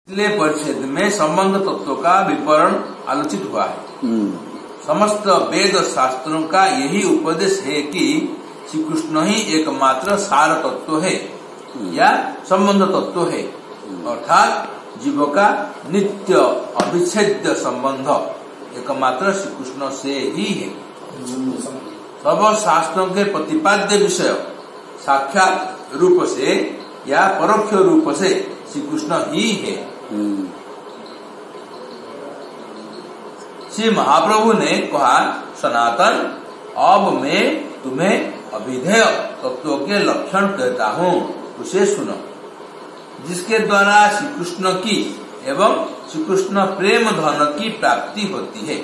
पिछले परिच्छेद में संबंध तत्व का विवरण आलोचित हुआ है। समस्त वेद शास्त्रों का यही उपदेश है कि श्री कृष्ण ही एकमात्र सार तत्व है या संबंध तत्व है, अर्थात जीव का नित्य अविच्छेद्य संबंध एकमात्र श्री कृष्ण से ही है। सब शास्त्रों के प्रतिपाद्य विषय साक्षात रूप से या परोक्ष रूप से श्री कृष्ण ही है। श्री महाप्रभु ने कहा, सनातन अब मैं तुम्हें अभिधेय तत्वों के लक्षण कहता हूँ, उसे सुनो। जिसके द्वारा श्री कृष्ण की एवं श्री कृष्ण प्रेम धन की प्राप्ति होती है।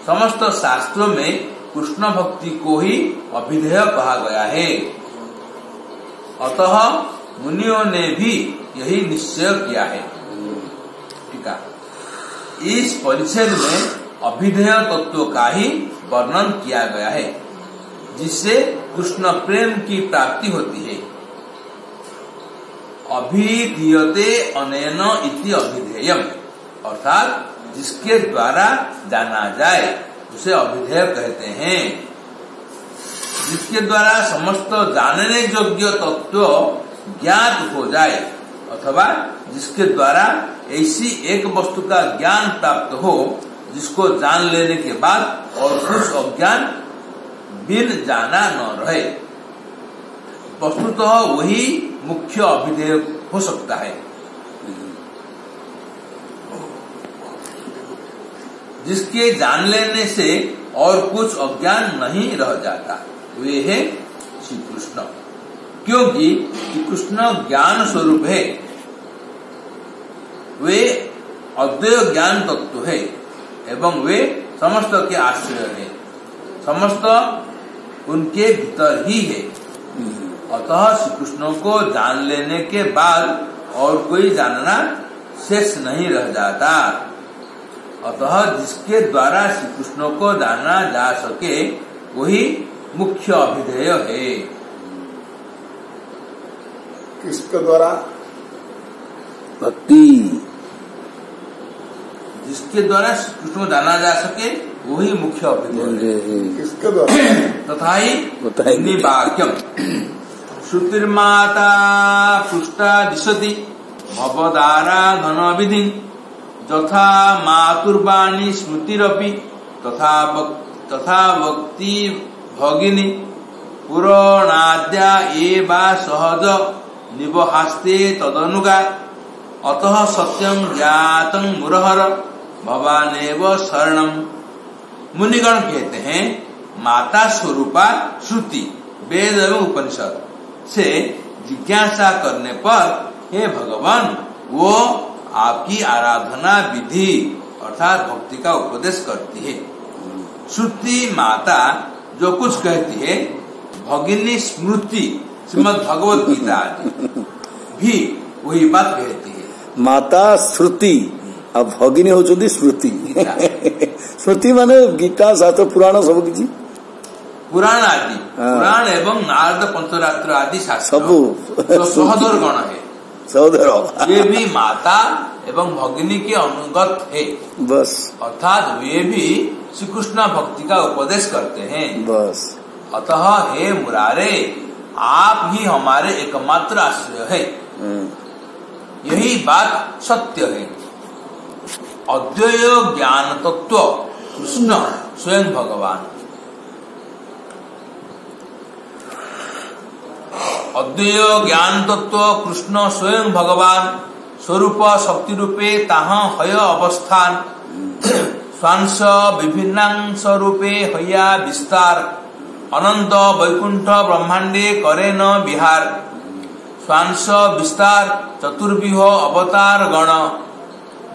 समस्त शास्त्रों में कृष्ण भक्ति को ही अभिधेय कहा गया है। अतः मुनियों ने भी यही निश्चय किया है। ठीक है, इस परिच्छेद में अभिधेय तत्व का ही वर्णन किया गया है, जिससे कृष्ण प्रेम की प्राप्ति होती है। अभिधीयते अनेन इति अभिधेयम, अर्थात जिसके द्वारा जाना जाए उसे अभिधेय कहते हैं। जिसके द्वारा समस्त जानने योग्य तत्व ज्ञात हो जाए अथवा जिसके द्वारा ऐसी एक वस्तु का ज्ञान प्राप्त हो जिसको जान लेने के बाद और कुछ अज्ञान बिन जाना न रहे, वस्तुतः वही मुख्य अभिधेय हो सकता है। जिसके जान लेने से और कुछ अज्ञान नहीं रह जाता, वे है श्री कृष्ण। क्योंकि श्री कृष्ण ज्ञान स्वरूप है, वे अद्वैय ज्ञान तत्व है एवं वे समस्त के आश्रय है, समस्त उनके भीतर ही है। अतः श्री कृष्ण को जान लेने के बाद और कोई जानना शेष नहीं रह जाता। अतः जिसके द्वारा श्री कृष्ण को जाना जा सके वही मुख्य अभिधेय है। किसके द्वारा? भक्ति। जिसके द्वारा श्री कृष्ण को जाना जा सके वही मुख्य अभिधेय है। किसके द्वारा? तथा ही वाक्यम श्रुतिर्माता पृष्ठा दिशति भवदारा धन विधि तथा मातुर्वाणी स्मृतिरपि तथा भक्ति भगिनी पुराणाद्या एवा सहज निवहास्ते तदनुगा अतः सत्यं ज्ञातं मुरहर भवानेव शरणम। मुनिगण कहते हैं, माता स्वरूपा श्रुति वेद एवं उपनिषद से जिज्ञासा करने पर हे भगवान वो आपकी आराधना विधि अर्थात भक्ति का उपदेश करती है। श्रुति माता जो कुछ कहती है, भगिनी स्मृति श्रीमद् भगवत गीता आदि भी वही बात कहती है। माता श्रुति अब भगिनी होती स्मृति। स्मृति माने गीता शास्त्र पुराण सब किसी पुराण आदि पुराण एवं नारद पंचरात्र आदि शास्त्र सब सहोदर गण है, सहोदर वे भी माता एवं भगिनी के अनुगत है। बस अर्थात वे भी श्री कृष्ण भक्ति का उपदेश करते हैं। बस अतः हे मुरारे आप ही हमारे एकमात्र आश्रय है। यही बात सत्य है। अद्वैय ज्ञान तत्व कृष्ण स्वयं भगवान। अद्वैय ज्ञान तत्व कृष्ण स्वयं भगवान स्वरूप शक्ति रूपे ताह हय अवस्थान स्वांश विभिन्नांश रूपे हया विस्तार अनंत वैकुंठ ब्रह्मांडे करे न विहार स्वांश विस्तार चतुर्विह अवतार गण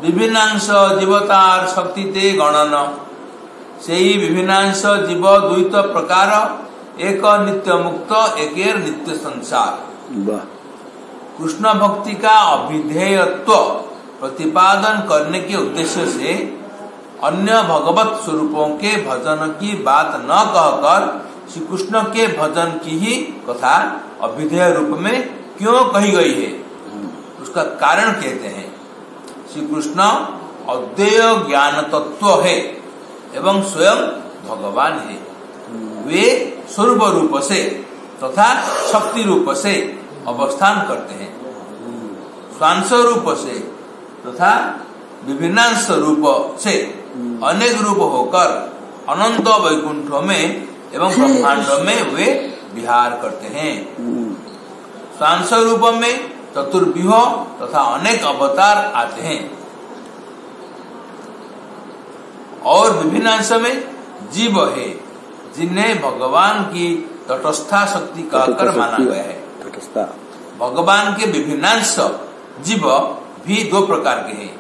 विभिन्नांश जीवतार शक्ति ते गणन सेई विभिन्नांश जीव द्वैत प्रकार एक नित्य मुक्त एकेर नित्य संसार। कृष्ण भक्ति का अभिधेयत्व प्रतिपादन करने के उद्देश्य से अन्य भगवत स्वरूपों के भजन की बात न कहकर श्री कृष्ण के भजन की ही कथा अभिधेय रूप में क्यों कही गई है, उसका कारण कहते हैं। श्री कृष्ण अद्वैय ज्ञान तत्व है एवं स्वयं भगवान है। वे स्वरूप रूप से तथा शक्ति रूप से अवस्थान करते हैं। स्वांश रूप से तथा विभिन्नांश रूप से अनेक रूप होकर अनंत वैकुंठ में एवं ब्रह्मांड में वे विहार करते हैं। स्वांश रूप में चतुर्व्यूह तथा अनेक अवतार आते हैं और विभिन्नांश में जीव है जिन्हें भगवान की तटस्था शक्ति कहकर माना गया है। भगवान के विभिन्नांश जीव भी दो प्रकार के हैं।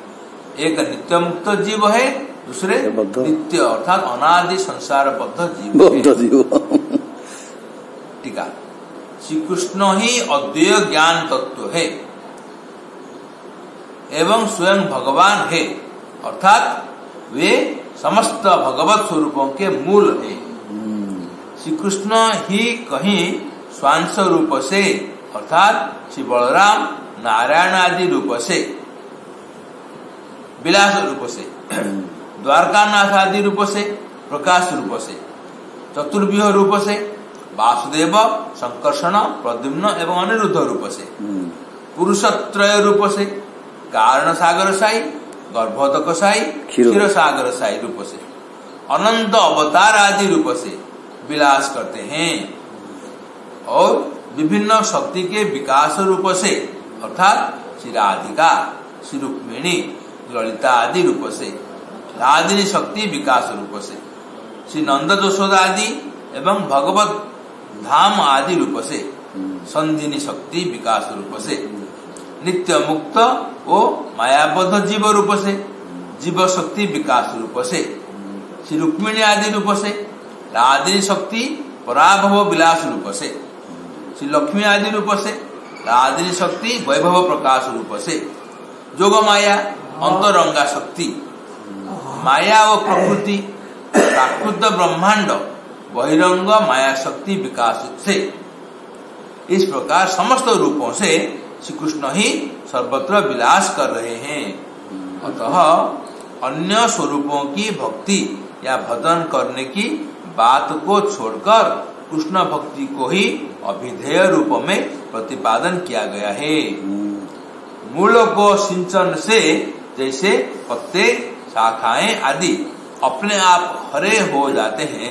एक नित्य मुक्त जीव है, दूसरे नित्य अर्थात अनादि संसार बद्ध जीव। टीका श्री कृष्ण ही अद्वैय ज्ञान तत्व है एवं स्वयं भगवान है अर्थात वे समस्त भगवत स्वरूपों के मूल है। श्री कृष्ण ही कहीं स्वांश रूप से अर्थात श्री बलराम नारायण आदि रूप से, विलास रूप से, द्वारकानाथ आदि रूप से, प्रकाश रूप से, चतुर्व्यूह रूप से, वासुदेव, संकर्षण, प्रद्युम्न एवं अनिरुद्ध रूप से, पुरुषत्रय रूप से, कारण सागर साई, गर्भोदक साई, क्षीर सागर साई रूप से, अनंत अवतार आदि रूप से विलास करते हैं और विभिन्न शक्ति के विकास रूप से अर्थात श्री राधिका, श्री रुक्मिणी, ललिता आदि रूप से, राधिनी शक्ति विकास रूप से, श्री नंद यशोदा आदि एवं भगवत धाम आदि रूप से, संधिनी शक्ति विकास रूप से, नित्य मुक्त वो मायाबद्ध जीव रूप से, जीव शक्ति विकास रूप से, श्री रुक्मिणी आदि रूप से, राधिनी शक्ति पराभव विलास रूप से, श्री लक्ष्मी आदि रूप से, राधिनी शक्ति वैभव प्रकाश रूप से, जोग माया अंतरंगा शक्ति, माया व प्रकृति प्राकृत ब्रह्मांड बहिरंग माया शक्ति विकास से, इस प्रकार समस्त रूपों से श्री कृष्ण ही सर्वत्र विलास कर रहे हैं। अतः अन्य स्वरूपों की भक्ति या भजन करने की बात को छोड़कर कृष्ण भक्ति को ही अभिधेय रूप में प्रतिपादन किया गया है। मूल को सिंचन से जैसे पत्ते, शाखाएं आदि अपने आप हरे हो जाते हैं,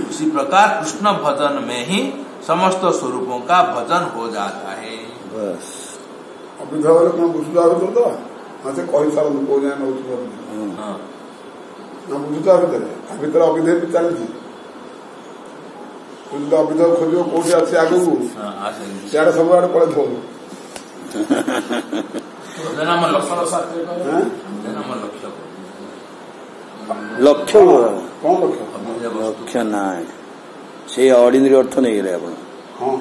उसी प्रकार कृष्ण भजन में ही समस्त स्वरूपों का भजन हो जाता है। बस अभिधेय कौन बुझा तो मत कही सारा को जाए ना बुझा भीतर अभिधेय भी चलती अभिधेय खोज कौटी अच्छे आगे सियाड़े सब आड़े पड़े थो लक्ष्य कौन लक्ष्य ना से ऑर्डिनरी अर्थ नहीं गए आप हाँ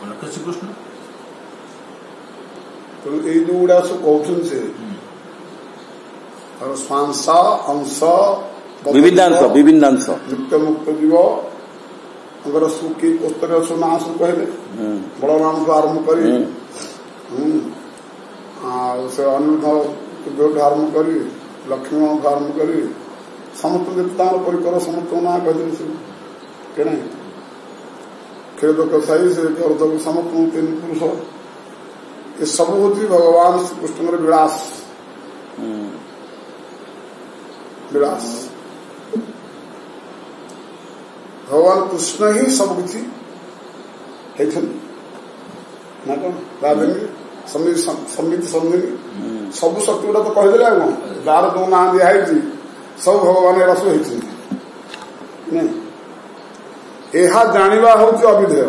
लक्ष्य कृष्ण तो ये जो गुड़ा सब कहते से और स्वांश अंश विभिन्नांश नित्य मुक्त जीव अगर सुखी पुस्तक सुना सु कहले बलराम को आरंभ करी से अनिरुद्ध आरंभ करी लक्ष्मण को आरंभ करी समस्त देवता परिकर समस्त ना कहते के नहीं खेद कसाई से समस्त तीन पुरुष ये सब होती भगवान श्री कृष्ण विलास विलास भगवान कृष्ण ही सब किसी ना कौन राजनी समिति समझिनी सब शक्ति गुड़ा तो कहीदे कौन जार जो ना दिखाई सब भगवान रस नहीं यह जानिबा हूँ अभिधेय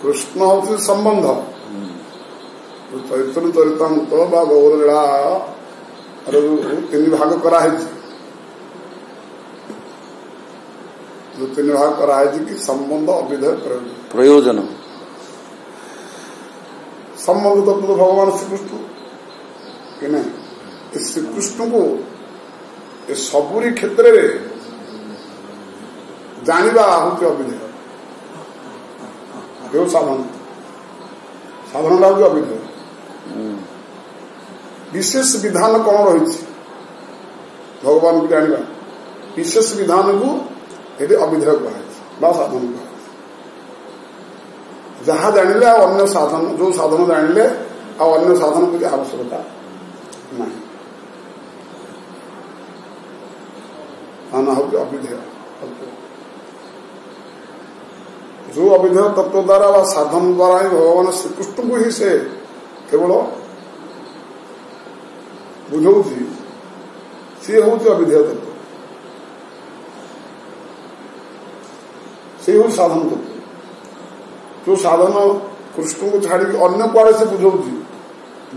कृष्ण हूँ संबंध चैतन्य चरितामृत गौरलीला तीन भाग कराई जो तीन भाग कराई कि संबंध अभिधेय प्रयोजन संबंध तो भगवान श्री कृष्ण कि नहीं श्री कृष्ण को सबुरी क्षेत्र में जानिबा हूँ अभिधेय जो साधन साधन हूँ अविधेय विशेष विधान कौन रही भगवान को जाना विशेष विधान को यदि अविधेय कह साधन कह जहाँ जानिले अन्य साधन जो साधन जानिले अन्य साधन की आवश्यकता नहीं आना हो अविधेय जो अविधेय तत्व द्वारा व साधन द्वारा ही भगवान श्रीकृष्ण को ही से केवल बुझौची सी हूँ अविधेय तत्व से हूँ साधन तत्व जो साधन कृष्ण को छाड़ी अन्य कुआड़े से बुझौची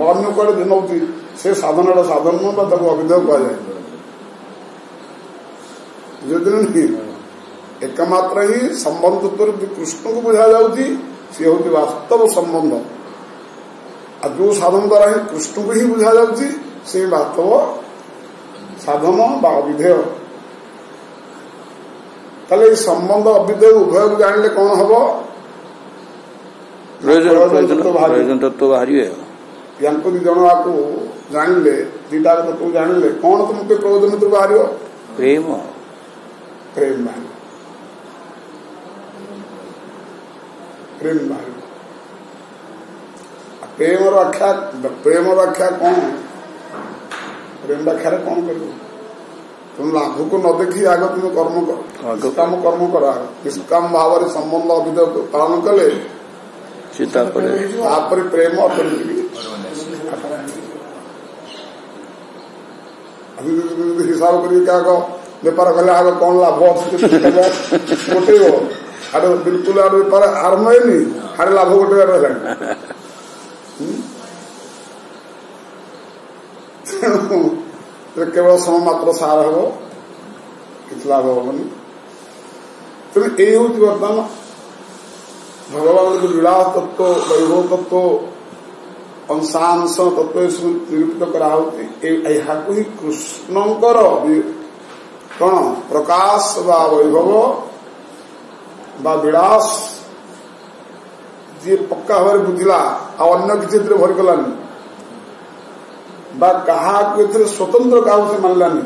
अन्य कुआड़े दिनौती से साधन साधन न अविधेय कहुए नहीं एकमात्र ही संबंध कृष्ण को बुझा जाऊँगी सी हूँ वास्तव संबंध आ जो साधन द्वारा ही कृष्ण को ही बुझा जाऊँगी से वास्तव साधन बा अविधेय ताले संबंध अविधेय उभय को जानले कौन हम प्रयोजन तत्व बाहरी या दी जन आपको जानले दीटा तत्व जानले कौन तुमके प्रयोजन तो बाहर प्रेम प्रेम बाहर प्रेम बाहर प्रेम व्याख्या कौन प्रेम व्याख्या कौन कर तुम लाभ को न देखी आग तुम कर्म कर निष्काम कर्म कर निष्काम भाव संबंध अविधेय पालन कले प्रेम हिसाब कर क्या कह बेपार कले आगे कौन लाभ गोटे आड़े बिल्कुल आड़े बेपार आरंभ है आड़े लाभ गोटे रहा केवल समय मात्र सार हम कि लाभ हेनी तेणु यही हूँ बर्तमान भगवान जो विलास तत्व वैभव तत्व अंशांश तत्व निरूपित कराही कृष्णकर कौन प्रकाश बा वैभव बा विलास जी पक्का भाव बुझला अन्य किसी भरी गलानी क्या स्वतंत्र क्या से मानलानी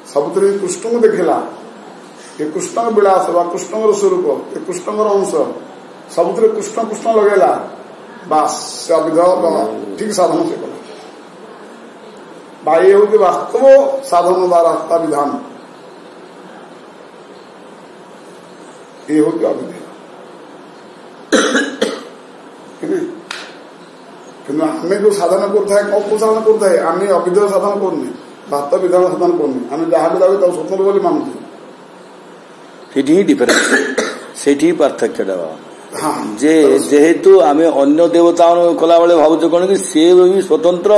सब कृष्ण को देखला ये कृष्ण विलास बा कृष्ण स्वरूप ये कृष्ण अंश सब कृष्ण कृष्ण लगेला बास से अविधेय ठीक साधन से कला ये हूँ वास्तव साधन रास्ता विधान ये हूँ अविधेय किंतु आम जो साधन करता है कौ साधन करता है आम अविधेय साधन करनी वास्तव विधान साधन करनी आम जहाँ भी लगे स्वतंत्र बोली मानुचे सेठी डिफरेंस सेठी पार्थक्य जे जेहेतु आमे अन्य देवता कला बेले भावुच कौन कि सी भी स्वतंत्र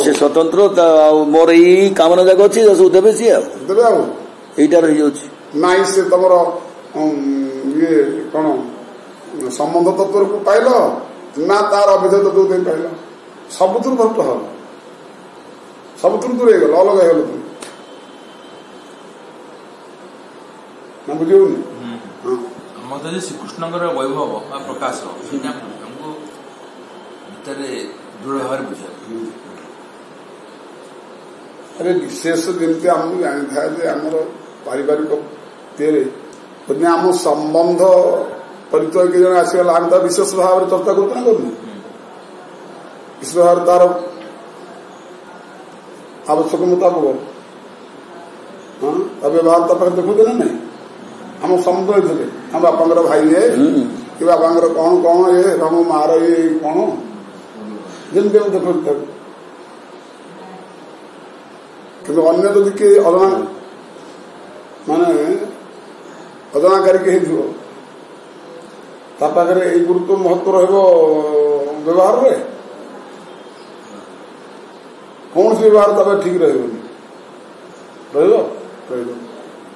से स्वतंत्र मोर यही कामना जाक अच्छी देवे सी यहीटा रही नाई से तुम ये कौन संबंध तत्व को पाइल ना तार अविधेय तत्व पाइल सबुठ भक्त हल सबुठ दूर गल अलग हो तुम ना बुझेनि मत श्रीकृष्ण वैभव प्रकाश हमको भितर दृढ़ भाव बुझे अरे विशेष जमी आमको जानी था आमर पारिवारिक आम संबंध परिचय के जन आसगला आम विशेष भाव में चर्चा करते ना करनी विशेष भाव तार आवश्यक मुताबक हाँ व्यवहार तो देखुते ना नहीं आम समुद्र थे हम बापा भाई है कि बापा कौन कौन ये हम मार ये कौन जमी देखते कि अन्य जदि किए अजना माने अजना करें तापाखे ये गुरुत्व महत्व व्यवहार रे कौन से व्यवहार तब ठीक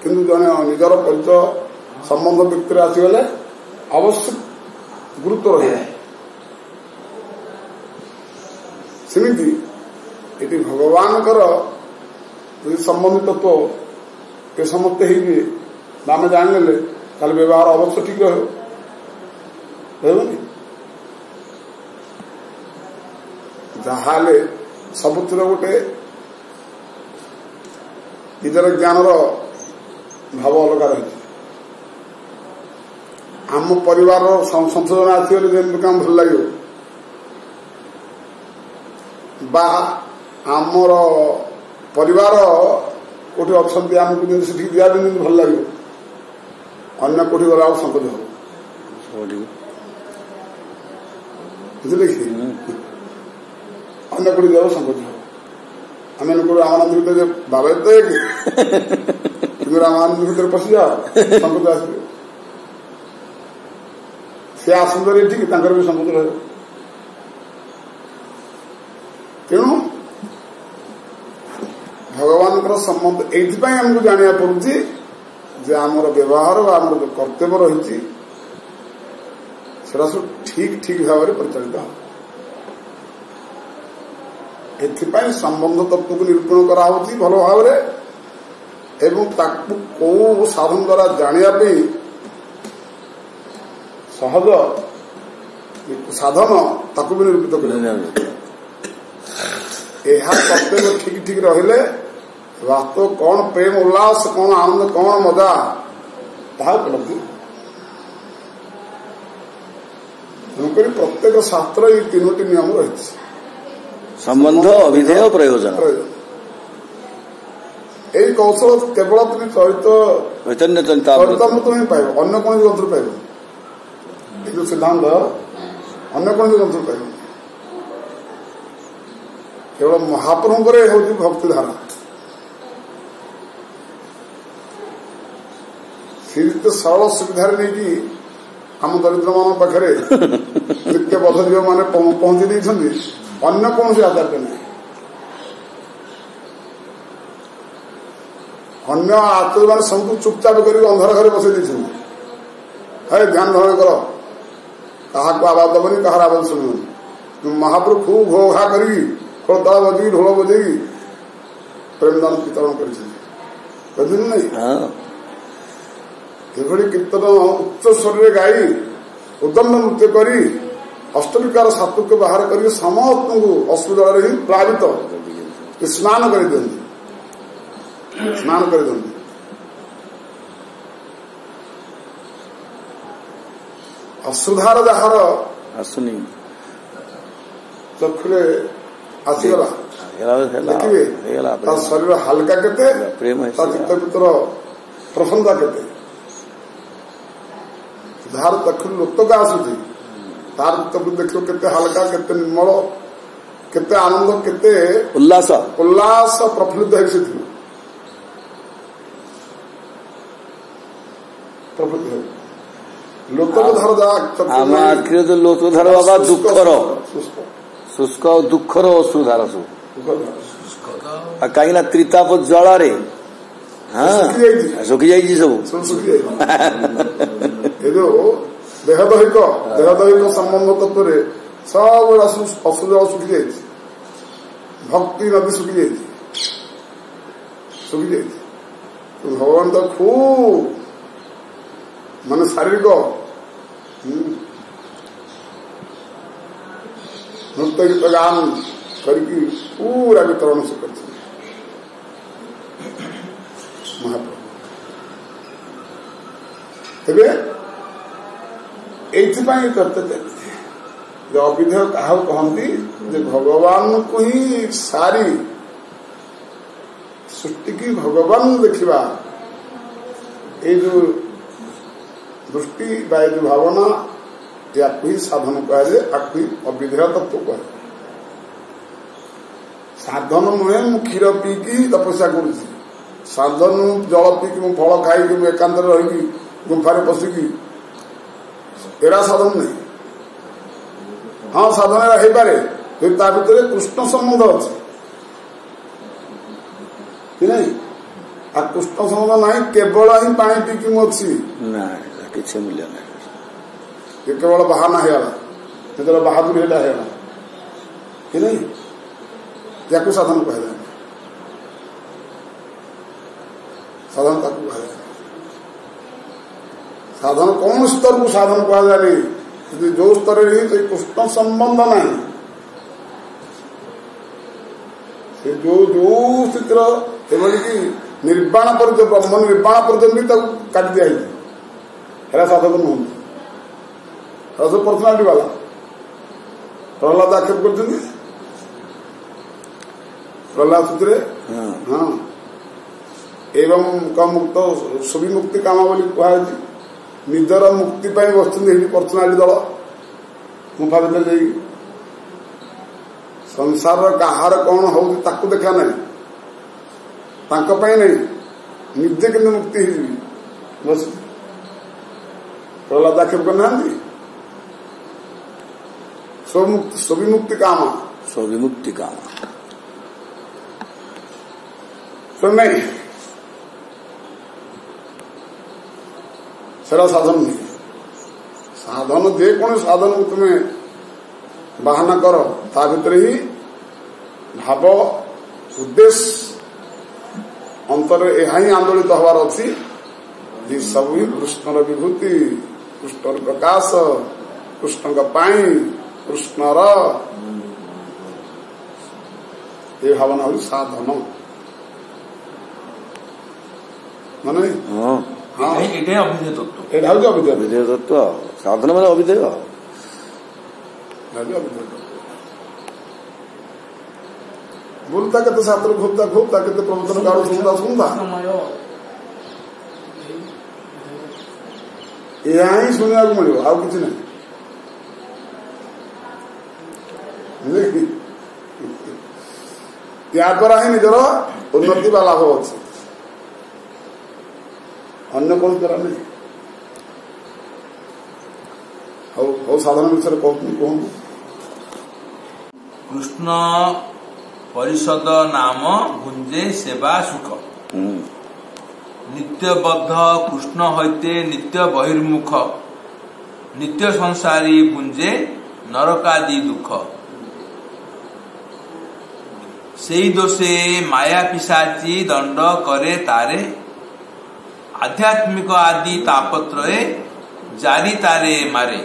किंतु जने निजर परिचय संबंध व्यक्ति आसगले अवश्य गुरुत्व रही सेमती ये भगवान संबंधित तत्व के समस्ते आम जान ताले व्यवहार अवश्य ठीक रहबनी जहाले सबुतिर गोटे निजर ज्ञान भाव अलग रही आम परिवार संशोधन आसगले जमी काम भल लगे बा आमर परिवार कोठी अच्छा आमको जमी से दिया भल लगे अन्य कोठी गला संकोच हो बुझे कि अन्य कोठी गला संकोच हो आम रामानंद भीतर बाबा तो एक रामानंद भीतर पशि जा संकोच आस से आसंदर ठीक भी संकोच रह तेणु भगवान संबंध ये आमको जाना पड़ुची जे आमर व्यवहार आमर जो कर्तव्य रही सब ठीक ठीक भाव में परिचालित हो एथिपाई संबंध तत्व को निरूपण कराऊँच भल भाव एवं कौ साधन द्वारा जानापी सहज साधन ताकू भी निरूपित कर कर्तव्य ठीक ठीक रहिले वास्तव कौन प्रेम उल्लास कौन आनंद कौन मजा उपलब्धि तेणुक प्रत्येक शास्त्र ये तीनोटी नियम रही संबंध अभिधेय प्रयोजन यही कौशल केवल तुम चैतन्य चरितामृत ही पाइब अन्य कौन ग्रंथ पाइब ये सिद्धांत अन्य कौन ग्रंथ पाइब केवल महाप्रभु हूँ भक्ति धारा सीरीत सरल सुविधा नहीं आम दरिद्र मान पाखे नित्य बद्धजीव मान पहुंची देती अन्य कौन से आधार नहीं अन्य आचार्य मान सब चुपचाप कर अंधार घरे बसई देते ध्यान धारण कर क्या आवाज दबनी कहार आवाज शुणुनि महाप्रभु खूब घो घा करी खोलताल बजेगी ढोल बजेगी प्रेमदान वितरण कर नहीं एभली कीर्तन उच्च स्वर गाई उदंड नृत्य करी अष्टविकार सात्विक बाहर कर समस्त को अश्रुजल ही प्लावित स्नान कर अश्रुधार जार आसुनी चक्षुरे आसीगला देखिए शरीर हल्का केते चित्त भीतर प्रसन्नता केते धार चक्षु लोक आसूची तार चित्त देखो केते हल्का केते निर्मल केते आनंद केते उल्लास प्रफुल्लित है प्रफुल्लित है लोकधार आम आखिर जो लोकधार बाबा दुखर शुष्क दुखर अश्रुधार सब कहीं त्रिताप जल सुखी जाइए सब देहदैहिक संबंध तत्व सब अश्रुजल सुखी जाए भक्ति नदी सुखी जाए भगवान तो खूब माने शारीरिक नृत्य गीत गान करके पूरा वितरण से कर महाप्रभु तेरे एइथिपाई करते जो अविधेय क्या कहती भगवान को ही सारी सृष्टि की भगवान देखा ये जो दृष्टि बा जो भावना या ही साधन कहे आपको अविधेय तत्व कहे साधन नुहे मु क्षीर पीकी तपस्या कर साधन जल पीकी मु फल खाई एकांत रही गुंफार पशिकी एरा साधन नहीं हाँ साधन हो पारे ता भीतर कृष्ण संबंध अच्छे कि नहीं आ कृष्ण संबंध नहीं केवल ही पानी पीकी मु अच्छी किसी मूल्य नहीं ये केवल बहाना है जो बहादुर है कि नहीं या साधन कह साधन कह साधन कौन स्तर को साधन कहा जाए जो स्तर ही कृष्ण संबंध नहीं से जो स्थित निर्वाण पर ब्रह्म निर्वाण पर्यटन भी काट दिया है साधक नुह सब पर्सनालिटी वाला प्रहलाद आक्षेप कर प्रहलाद सूत्र हाँ एवं का मुक्त सभी मुक्ति काम बोली कहुई निजर मुक्ति बस पर्सनालिटी दल गुफा भर जा संसार कहार कौन हो देखा ना नहीं निजे कि मुक्ति बस प्रहलाद आक्षेप करना स्विमुक्ति काम नहीं सेरा साधन नहीं साधन जेको साधन को तुम्हें बाहना कर ता भीतर ही भाव उद्देश्य अंतर यह आंदोलित हबार अच्छी सब ही कृष्णर विभूति कृष्णर प्रकाश कृष्ण कृष्णर ये भावना हूँ साधन माने हाँ अभिधेय तत्व अभिधेय तत्व साधन मैंने अभिधेय बोलता के शास्त्र घूमता के प्रवचन गाड़ सुनता यहाँ ही सुनने को मिले आउ किसी नहीं या द्वारा ही निजर उन्नति व लाभ अच्छे अन्य कौन द्वारा नहीं और साधारण विषय कहूँ कृष्ण परिषद नाम गुंजे सेवा सुख नित्यबद्ध कृष्ण हईते नित्य बहिर्मुख नित्य संसारी गुंजे नरकादि दुख सेई दोषे माया पिशाची दंड करे तारे आध्यात्मिक आदि तापत्रये जारी तारे मारे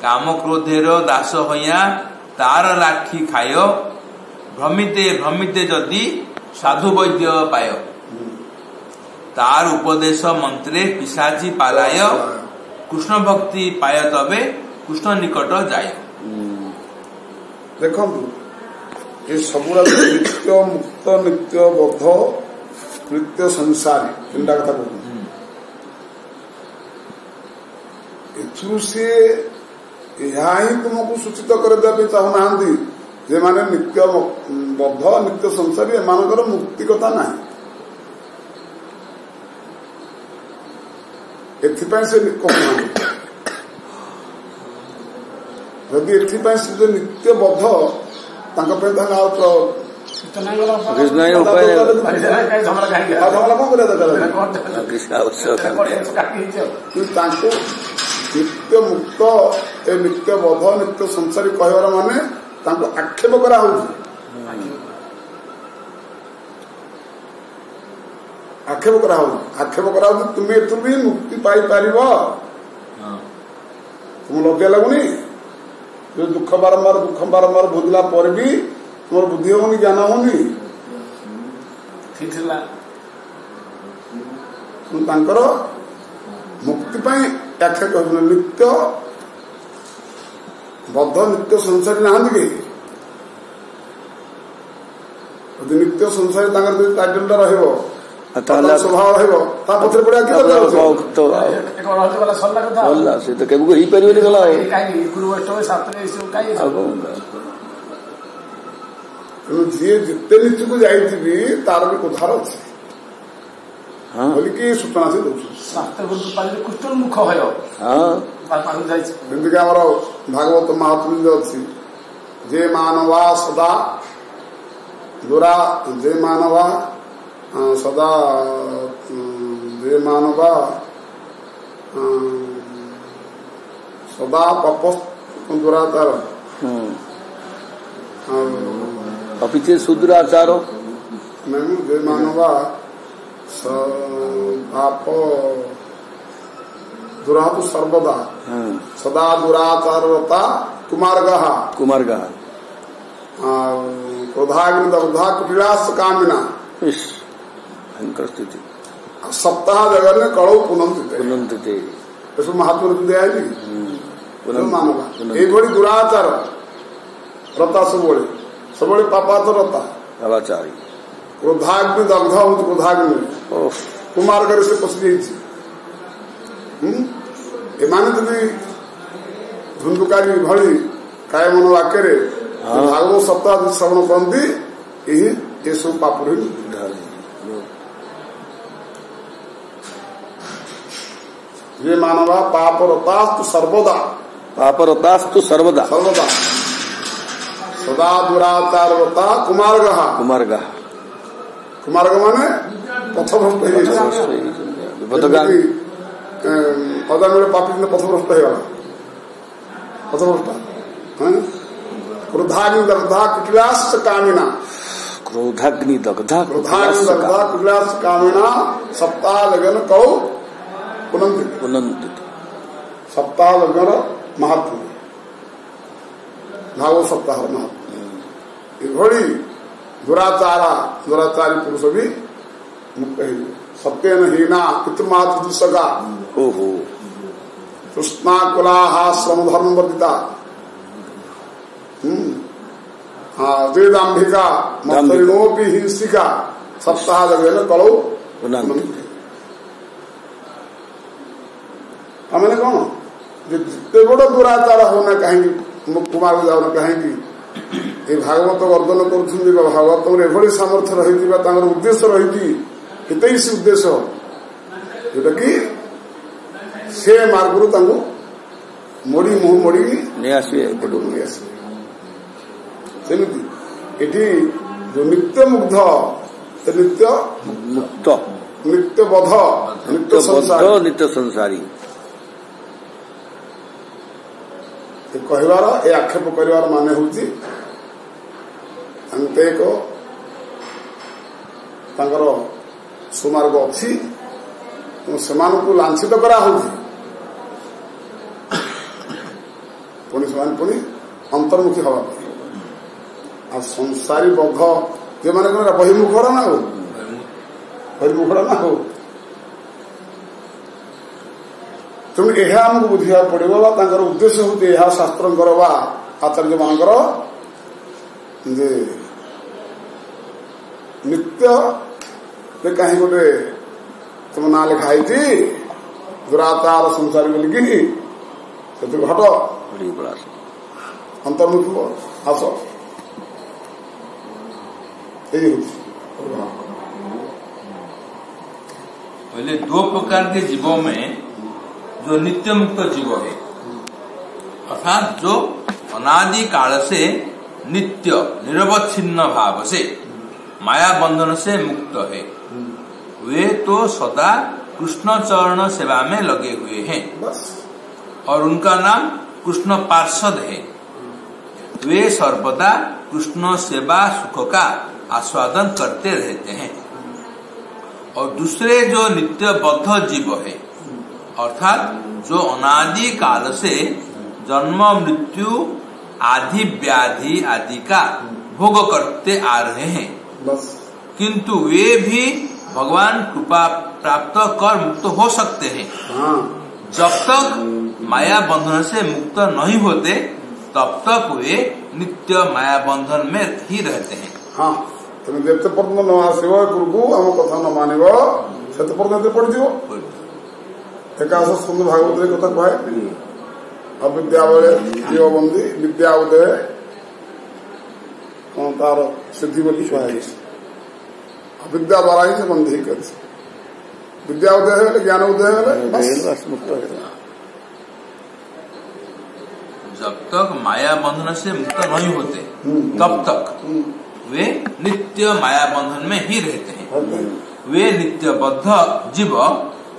काम क्रोधेर दास हइया तार लाठी खाय भ्रमिते जदि साधु वैद्य पाय तार उपदेश मंत्रे पिशाची पालाय कृष्ण भक्ति पाय तबे कृष्ण निकट जाय देखो ये सबुरा नित्य मुक्त नित्य बद्ध नित्य संसारी तीन कथा कहूँ एथु से यहाँ ही तुमको सूचित करदे चाहूना जे माने नित्य बद्ध नित्य संसारी एमानकर मुक्ति कथा ना एथिपाई से कहूना जदि एथिपाई से नित्य बद्ध नित्य मुक्त नित्य बद्ध नित्य संसारी कहवार माने आक्षेप करा आक्षेप करा तुम्हें एथु भी मुक्ति पाई पार तुम लज्जा लगुनि जो दुख बारंबार भोगला पर भी तुम बुद्धि होनी ज्ञान होनी मुक्ति व्याख्या कर नित्य बद्ध नित्य संसारी नहांती कि नित्य संसारी टाइटलटा स्वभाव रही पड़े जी जिते नीचे को जाइए तार भी उद्धार अच्छे बोलिकी सूचना से कृष्ण मुख जमीक आम भागवत महात्म्य अच्छी जे मानवा सदा दुरा जे मानवा सदा जे मानवा सदा पाप दुराचार अपिचे सुदुराचार नहीं जे मानवा पाप दुरातु सर्वदा सदा दुराचारता कुमार्गः क्रोधाग्नि दग्धा कुटिलास कामिना भयंकर स्थिति सप्ताह जगह ने कड़ो पुनंते इसको महात्मा ने दिया है मानवा ये बड़ी दुराचार रता सबले पापात रता अवाचारी क्रोधाग्नि दग्धा हो क्रोधाग्नि कुमार्ग से पशि एमाने जदि धुंधुकारी भली काय मन वाक्य भागवत सप्ताह श्रवण करती ये सब पाप ये मानवा पापरतास्तु सर्वदा सदा दुराचारवता कुमार्ग माने पथभ्रष्ट पदा मेरे पापी ने पथभ्रष्ट है क्रोधाग्नि दग्धा कुटिलास कामिना कुटिलास कामिना सप्ताह लगन कौ पुनंत सप्ताह लगन महात्मा भागवत सप्ताह महात्मा एभली दुराचारी पुरुष भी मुक्त है सत्यन हीना पितृमातृ दुस्सगा कृष्णा कुलाहा श्रम धर्म वर्धिता वेदांबिका मत्तरिणोपि हिंसिका सप्ताह जगह कलो मैंने कौन जितने बड़ दुराचार होना कहेंगे कुमार जाना कहेंगे ये भागवत अर्जन कर भागवत एभली सामर्थ्य रही उद्देश्य रही हितैषी उद्देश्य जोटा कि से मार्ग मोड़ी मुह मोड़ी नहीं सेमती जो नित्य मुग्ध नित्य मुक्त नित्य बध नित्य संसारी कहवार ए आक्षेप कर माने हूँ सुमार्ग अच्छी से लांछित करा पुणी पुणी अंतर्मुखी हवा आ संसारी बद्ध जो मैंने बहिर्मुखड़ा ना हो बहिर्मुखड़ा ना हो तेणु यह आमको बुझा पड़ो उद्देश्य हूँ शास्त्र आचार्य मानकर नित्य कहीं गोटे तुम ना लिखाई दुराचार संसारी बोलिकी से हट अंतर्मुखी आस पहले दो प्रकार के जीवों में जो नित्य मुक्त जीव है अर्थात जो अनादि काल से नित्य निरवच्छिन्न भाव से माया बंधन से मुक्त है वे तो सदा कृष्ण चरण सेवा में लगे हुए हैं और उनका नाम कृष्ण पार्षद है। वे सर्वदा कृष्ण सेवा सुख का आस्वादन करते रहते हैं। और दूसरे जो नित्य बद्ध जीव है अर्थात जो अनादि काल से जन्म मृत्यु आदि व्याधि आदि का भोग करते आ रहे हैं किंतु वे भी भगवान कृपा प्राप्त कर मुक्त हो सकते हैं। जब तक माया बंधन से मुक्त नहीं होते तब तक वे नित्य माया बंधन में ही रहते हैं। हाँ तुम जेते पर्यंत न आसव गुरु आम कथा न मानव से पर्यंत पड़ो एकाश स्कंद भागवत कथा कहे अविद्या बेले जीवबंदी विद्या उदय तार सिद्धि बोली कहे विद्या द्वारा ही से बंधी कर विद्या उदय है ज्ञान उदय है जब तक माया बंधन से मुक्त नहीं होते तब तक वे नित्य माया बंधन में ही रहते हैं। वे नित्य बद्ध जीव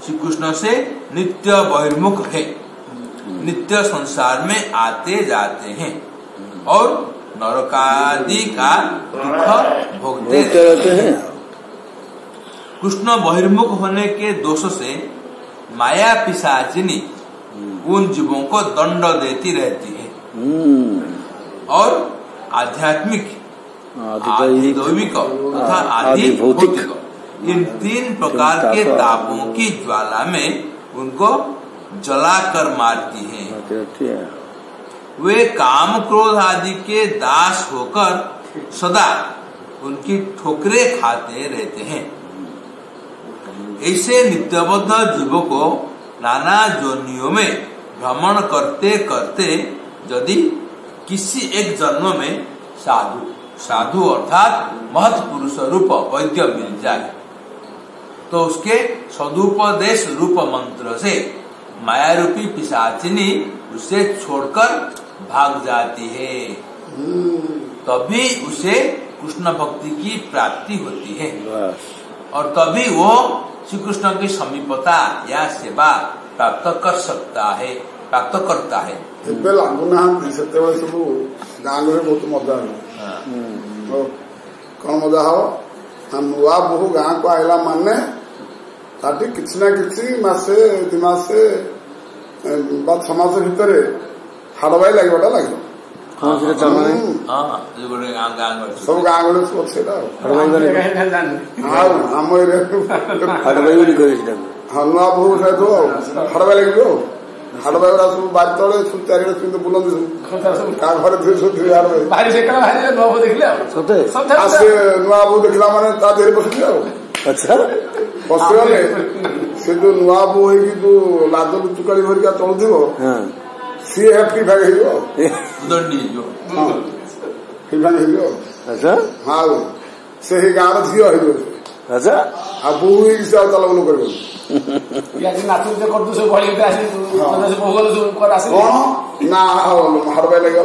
श्री कृष्ण से नित्य बहिर्मुख है, नित्य संसार में आते जाते हैं और नरकादि का दुख भोगते रहते हैं। कृष्ण बहिर्मुख होने के दोष से माया पिशाचिनी उन जीवों को दंड देती रहती है। और आध्यात्मिक, आधिदैविक तथा आधिभौतिक इन 3 प्रकार के तापों की ज्वाला में उनको जलाकर मारती है। वे काम क्रोध आदि के दास होकर सदा उनकी ठोकरे खाते रहते हैं। ऐसे नित्यबद्ध जीवों को नाना योनियों में भ्रमण करते करते यदि किसी एक जन्म में साधु अर्थात महत् पुरुष रूप वैद्य मिल जाए तो उसके सदुपदेश रूप मंत्र से माया रूपी पिशाचिनी उसे छोड़कर भाग जाती है। तभी उसे कृष्ण भक्ति की प्राप्ति होती है और तभी वो श्री कृष्ण की समीपता या सेवा प्राप्त करता है। सब गाँव में बहुत मजा है। कौन मजा हो नुआ बहु गाँ को आइला माने ताटी किसी ना किसी मासे 2 मासे बा 6 मास भितर हाड़बाई लगवाटा लगे सब गाँ गले सब अच्छे हाँ नुआ बहु हाड़बाई लगे हाड़बाई गुड़ा सब बारी तले सब 4 पिंड बुलंदी क्या घर नुआ बहु देखला माने ता देहरे बसले पशुगले से जो नुआ बो जो लाद चुकाली भरिका चलुव सी फ्री भाग हाँ से गाँव झील आ बो चलबुल कर ना हाड़बाई लगे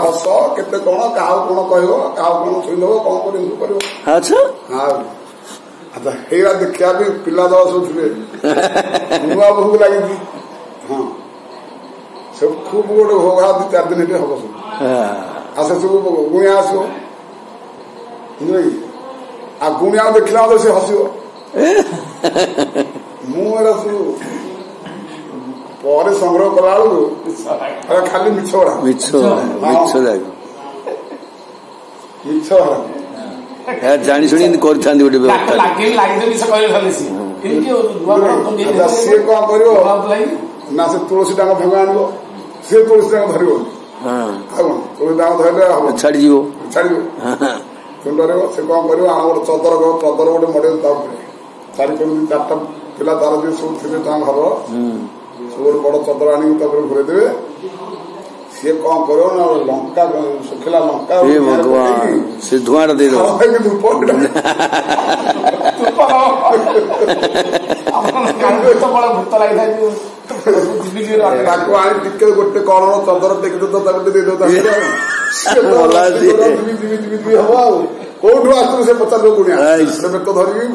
हस के कौन क्या कौन कह क्या कौन छुईदब कौन कर हाँ हेरा देखा भी पिला दल सब थे नुआ बहु लगी हाँ सब खूब गोटे होगा 2-4 दिन हम सब आसे सब गुणिया आसो आ गुणिया देखला से हसो मुझे सब पर संग्रह कला बेलू खाली मिछ जानी शुणी कर सी कौन कर ना से तुलसी डांग भंगा आन सी तुलसी डांग धर तुलसी डांग धरले छाड़ी कुंडर से कौन कर चदर गोटे मड़े चारि 4टा पिला तार जो सब थे घर सब बड़ चदर आनी घुरे देवे सी कौन कर लंका सुखिला लंका से धुआं दे गोटे कौन चदर टेक हम कौटू आसु से पचार गुणिया बेत धरिकी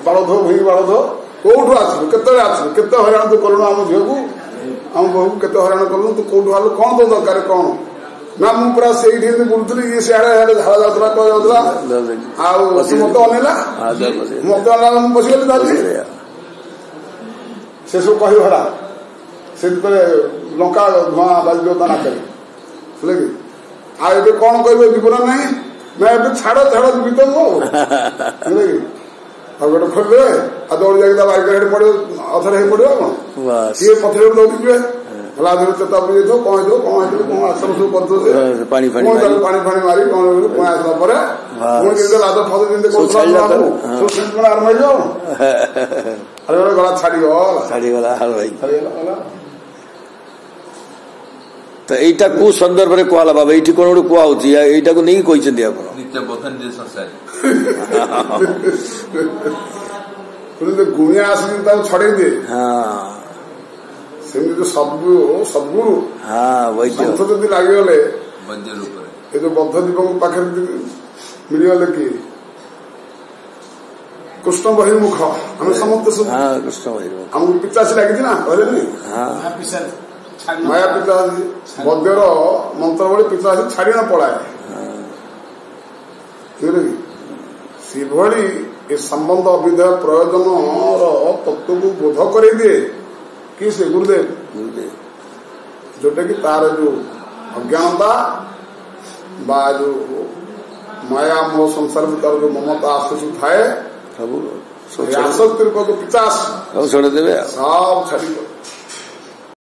बाड़ धो भई बाड़ धो कौटू आसु केते हईराण तू कलु आम झील को आम बहु केते हईराण कलु तू कौटू आलु कौन तो दरकार कौन ना मु पूरा से बुलूली ये सियाड़े झाड़ा जाता कह जाता मत अनेला मत अनेला बसीगली से सब कह भड़ा से लंका धुआं बाजो ता नाक कि कौन कह जीवन ना मैं छाड़ जीवित गोटे खोलदे आ दौड़ जाए बाइक पड़े अथर हो पड़ो कौन सी पथर दौड़ी जी हलाधर चेता पड़ जाइए कौन कौन आश्रम सब कर पानी मारी कौन आसला पुणी लाद फद आरम हो गला छाड़गला तो यहीटा को संदर्भ में कहला बाबा ये कौन गोटे कहुची यहीटा को नहीं कहते गुणिया आस छड़े दे सबुरु जदि लगिगले ये जो बद्ध दीप पाखे मिलगले कि कृष्ण बहिर्मुख आम समस्त आमको पिचासी लगी ना कहले माया पिताजी बद्यर मंत्र बड़े पिताजी छाड़ी न पड़ाए से भली संबंध अविधेय प्रयोजन तत्व को बोध कर दिए कि से गुरुदेव जोटा कि तार जो अज्ञानता बा जो माया मोह संसार भर जो ममता आश्रित थाए सब आसक्ति पिचास सब छोड़ देवे सब छाड़ी